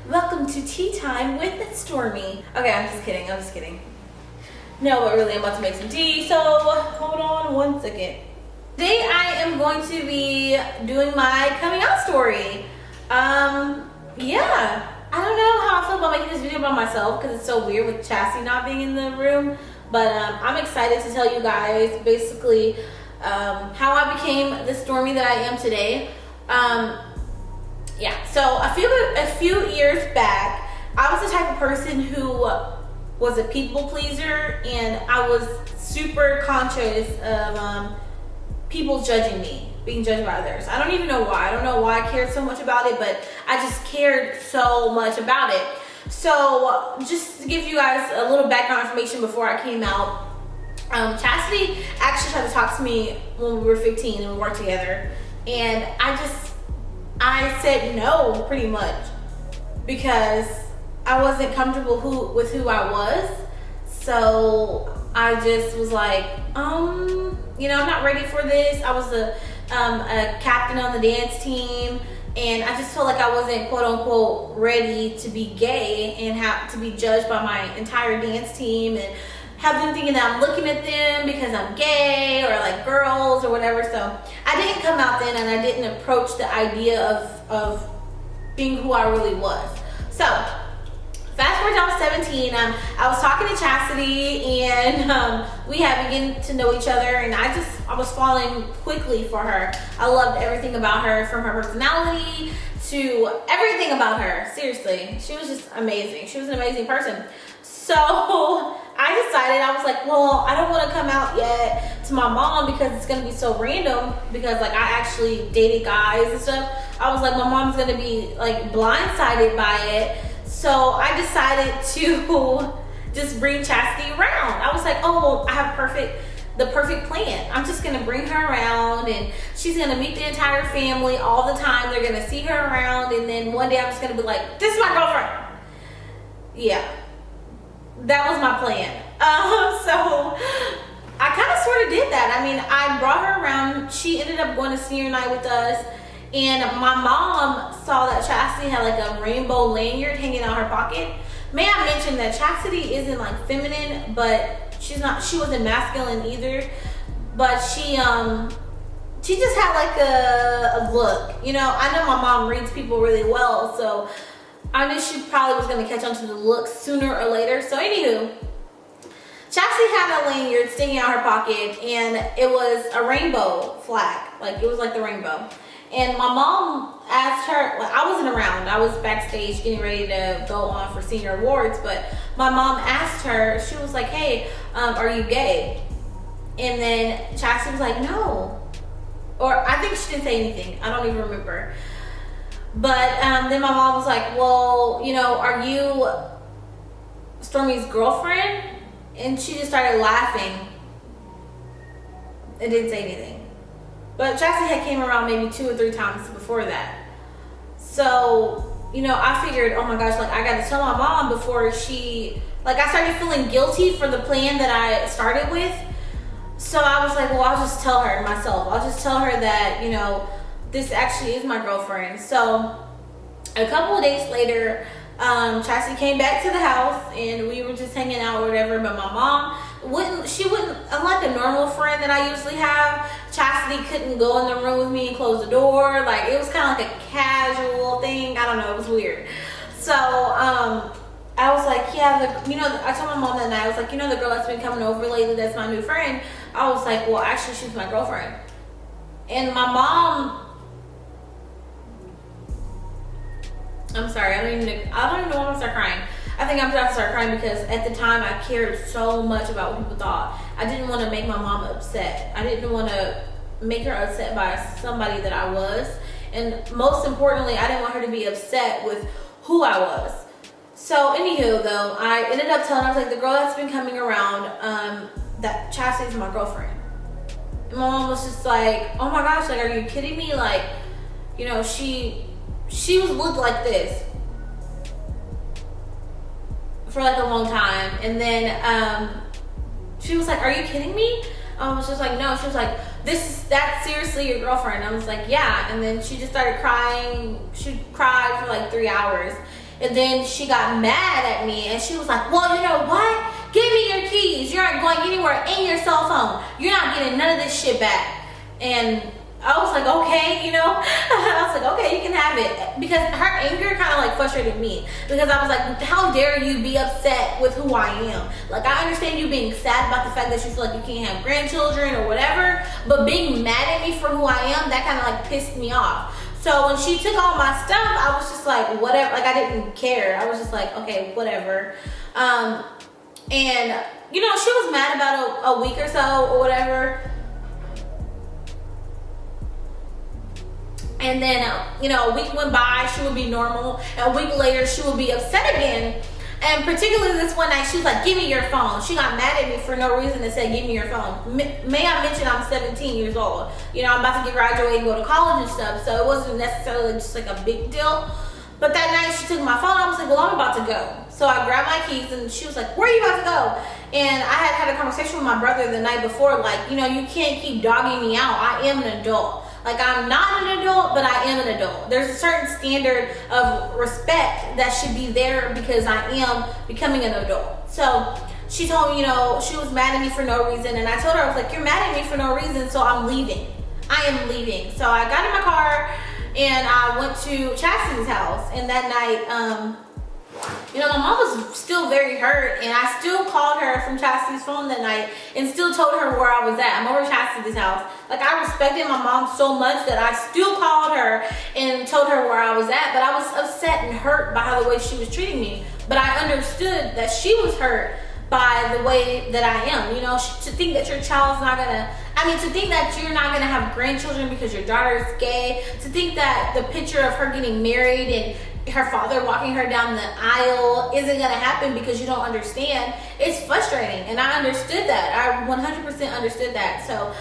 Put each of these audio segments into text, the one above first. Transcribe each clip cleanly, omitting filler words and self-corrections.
Welcome to tea time with Stormy. Okay, I'm just kidding. No, but really, I'm about to make some tea, so hold on one second. Today, I am going to be doing my coming out story. Yeah. I don't know how I feel about making this video by myself because it's so weird with Chasity not being in the room. But I'm excited to tell you guys basically how I became the Stormy that I am today. Yeah, so a few years back, I was the type of person who was a people pleaser, and I was super conscious of people judging me, being judged by others. I don't even know why. I don't know why I cared so much about it, but I just cared so much about it. So just to give you guys a little background information before I came out, Chasity actually tried to talk to me when we were 15 and we worked together, and I said no pretty much because I wasn't comfortable with who I was. So I just was like, I'm not ready for this. I was a captain on the dance team, and I just felt like I wasn't quote unquote ready to be gay and have to be judged by my entire dance team and have them thinking that I'm looking at them because I'm gay or like girls or whatever. So I didn't come out then, and I didn't approach the idea of being who I really was. So fast forward down to 17, I was talking to Chasity, and we had begun to know each other, and I was falling quickly for her. I loved everything about her, from her personality to everything about her. Seriously, she was just amazing. She was an amazing person. So I decided, I was like, well, I don't want to come out yet to my mom because it's going to be so random, because like I actually dated guys and stuff. I was like, my mom's going to be like blindsided by it. So I decided to just bring Chasity around. I was like, oh, I have the perfect plan. I'm just gonna bring her around, and she's gonna meet the entire family all the time. They're gonna see her around, and then one day I'm just gonna be like, this is my girlfriend. Yeah, that was my plan. So I kind of sort of did that. I mean, I brought her around. She ended up going to senior night with us. And my mom saw that Chasity had like a rainbow lanyard hanging out her pocket. May I mention that Chasity isn't like feminine, but she wasn't masculine either. But she just had like a look. You know, I know my mom reads people really well, so I knew she probably was gonna catch on to the look sooner or later. So anywho, Chasity had a lanyard sticking out her pocket, and it was a rainbow flag. Like it was like the rainbow. And my mom asked her, like, I wasn't around. I was backstage getting ready to go on for senior awards, but my mom asked her, she was like, hey, are you gay? And then Chasity was like, no. Or I think she didn't say anything. I don't even remember. But then my mom was like, well, are you Stormy's girlfriend? And she just started laughing and didn't say anything. But Chasity had came around maybe 2 or 3 times before that. So, I figured, oh my gosh, like I got to tell my mom before I started feeling guilty for the plan that I started with. So I was like, well, I'll just tell her myself. I'll just tell her that, this actually is my girlfriend. So a couple of days later, Chasity came back to the house, and we were just hanging out or whatever, but my mom wouldn't, unlike a normal friend that I usually have, Chasity couldn't go in the room with me and close the door. Like it was kind of like a casual thing. I don't know, it was weird. So I was like, yeah, I told my mom that night, I was like, the girl that's been coming over lately, that's my new friend. I was like, well, actually she's my girlfriend. And my mom, I'm sorry, I don't even know when I'm gonna start crying. I think I'm about to start crying because at the time I cared so much about what people thought. I didn't want to make my mom upset. I didn't want to make her upset by somebody that I was. And most importantly, I didn't want her to be upset with who I was. So anywho though, I ended up telling her, I was like, the girl that's been coming around, that Chastity's my girlfriend. And my mom was just like, oh my gosh, like, are you kidding me? Like, she looked like this for like a long time, and then she was like, are you kidding me? I was just like, no. She was like, that's seriously your girlfriend? I was like, yeah. And then she just started crying. She cried for like 3 hours. And then she got mad at me and she was like, well, you know what? Give me your keys. You're not going anywhere in your cell phone. You're not getting none of this shit back. And I was like, okay, you know? I was like, okay, you can have it. Because her anger kind of like frustrated me. Because I was like, how dare you be upset with who I am? Like, I understand you being sad about the fact that you feel like you can't have grandchildren or whatever. But being mad at me for who I am, that kind of like pissed me off. So when she took all my stuff, I was just like, whatever. Like, I didn't care. I was just like, okay, whatever. And, you know, she was mad about a week or so or whatever. And then, you know, a week went by, she would be normal. And a week later, she would be upset again. And particularly this one night, she was like, give me your phone. She got mad at me for no reason and said, give me your phone. May I mention I'm 17 years old. You know, I'm about to get graduated and go to college and stuff. So it wasn't necessarily just like a big deal. But that night, she took my phone. I was like, well, I'm about to go. So I grabbed my keys and she was like, where are you about to go? And I had a conversation with my brother the night before. Like, you know, you can't keep dogging me out. I am an adult. Like, I'm not an adult, but I am an adult. There's a certain standard of respect that should be there because I am becoming an adult. So she told me, you know, she was mad at me for no reason. And I told her, I was like, you're mad at me for no reason, so I'm leaving. I am leaving. So I got in my car and I went to Chastity's house. And that night, you know, my mom was still very hurt, and I still called her from Chastity's phone that night and still told her where I was at. I'm over Chastity's house. Like, I respected my mom so much that I still called her and told her where I was at, but I was upset and hurt by the way she was treating me. But I understood that she was hurt by the way that I am. You know, to think that your child's not gonna, to think that you're not gonna have grandchildren because your daughter is gay, to think that the picture of her getting married and her father walking her down the aisle isn't gonna happen because you don't understand, it's frustrating. And I understood that. I 100% understood that. So,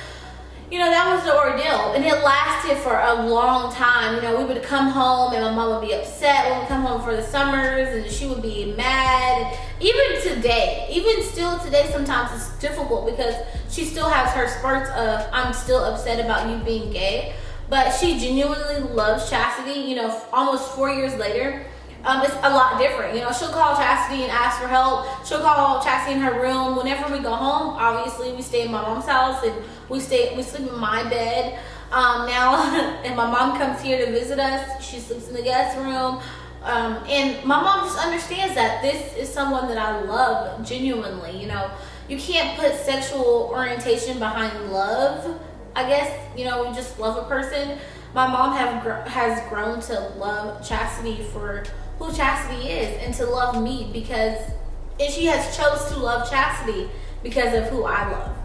you know, that was the ordeal. And it lasted for a long time. You know, we would come home and my mom would be upset when we come home for the summers, and she would be mad. Even today, even still today, sometimes it's difficult because she still has her spurts of, I'm still upset about you being gay. But she genuinely loves Chasity. You know, almost 4 years later, it's a lot different. You know, she'll call Chasity and ask for help. She'll call Chasity in her room. Whenever we go home, obviously we stay in my mom's house and we sleep in my bed now. And my mom comes here to visit us. She sleeps in the guest room. And my mom just understands that this is someone that I love genuinely. You know, you can't put sexual orientation behind love. I guess, you know, we just love a person. My mom has grown to love Chasity for who Chasity is, and to love me and she has chose to love Chasity because of who I love.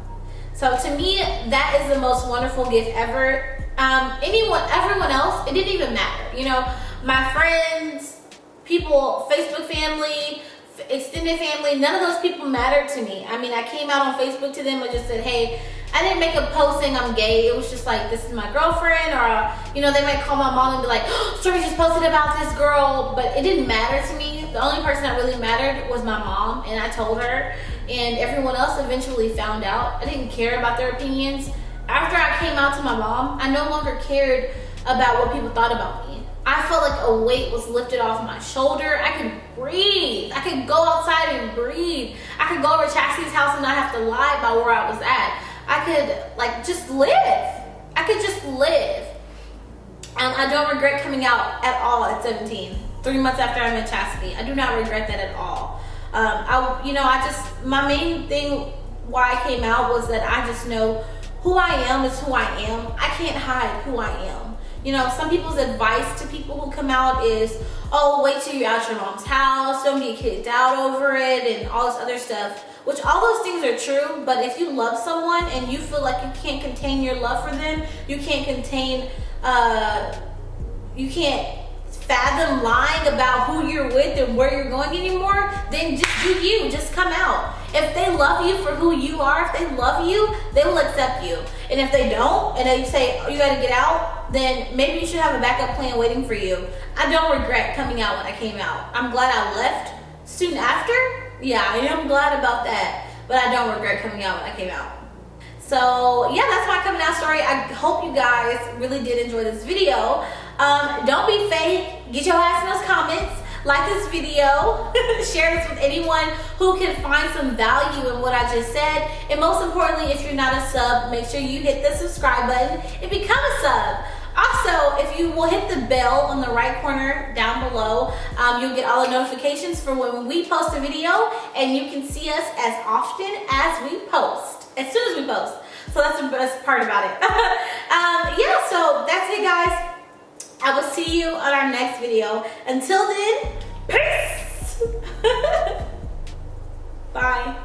So to me, that is the most wonderful gift ever. Everyone else, it didn't even matter. You know, my friends, people, Facebook family, extended family, none of those people mattered to me. I came out on Facebook to them and just said, hey, I didn't make a post saying I'm gay. It was just like, this is my girlfriend, or, you know, they might call my mom and be like, oh, Stormy just posted about this girl, but it didn't matter to me. The only person that really mattered was my mom, and I told her, and everyone else eventually found out. I didn't care about their opinions. After I came out to my mom, I no longer cared about what people thought about me. I felt like a weight was lifted off my shoulder. I could breathe. I could go outside and breathe. I could go over to Chastity's house and not have to lie about where I was at. I could just live. I could just live. And I don't regret coming out at all at 17. 3 months after I met Chasity. I do not regret that at all. My main thing why I came out was that I just know who I am is who I am. I can't hide who I am. You know, some people's advice to people who come out is, oh, wait till you're out your mom's house, don't get kicked out over it, and all this other stuff. Which all those things are true, but if you love someone and you feel like you can't contain your love for them, you can't fathom lying about who you're with and where you're going anymore, then just do you, just come out. If they love you for who you are, if they love you, they will accept you. And if they don't, and they say, oh, you gotta get out, then maybe you should have a backup plan waiting for you. I don't regret coming out when I came out. I'm glad I left soon after. Yeah, I am glad about that, but I don't regret coming out when I came out. So yeah, that's my coming out story. I hope you guys really did enjoy this video. Don't be fake. Get your ass in those comments. Like this video. Share this with anyone who can find some value in what I just said. And most importantly, if you're not a sub, make sure you hit the subscribe button and become a sub. Also, if you will hit the bell on the right corner down below, you'll get all the notifications for when we post a video, and you can see us as often as we post, as soon as we post. So that's the best part about it. Yeah, so that's it, guys. I will see you on our next video. Until then, peace. Bye.